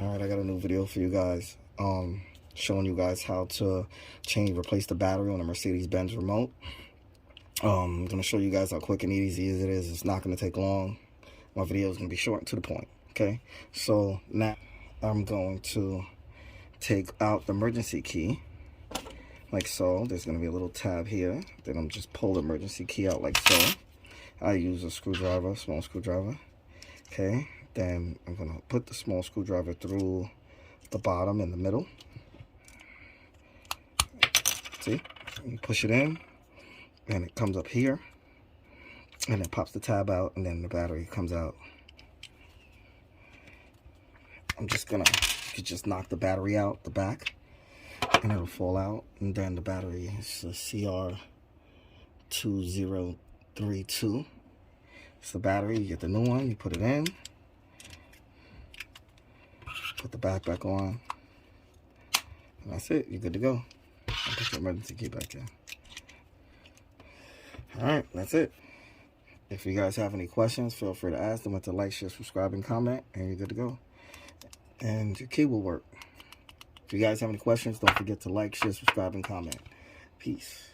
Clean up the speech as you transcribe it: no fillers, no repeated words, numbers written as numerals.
Alright, I got a new video for you guys, showing you guys how to replace the battery on a Mercedes-Benz remote. I'm going to show you guys how quick and easy it is. It's not going to take long. My video is going to be short and to the point, okay? So now I'm going to take out the emergency key, like so. There's going to be a little tab here. Then I'm just pull the emergency key out like so. I use a screwdriver, small screwdriver, okay? Then I'm going to put the small screwdriver through the bottom in the middle. See? You push it in, and it comes up here, and it pops the tab out, and then the battery comes out. I'm just going to just knock the battery out the back, and it'll fall out. And then the battery is a CR2032. It's the battery. You get the new one, you put it in. Put the back on, and that's it. You're good to go. I'll put your emergency key back in. Alright, that's it. If you guys have any questions, feel free to ask them with the like, share, subscribe, and comment, and you're good to go. And your key will work. If you guys have any questions, don't forget to like, share, subscribe, and comment. Peace.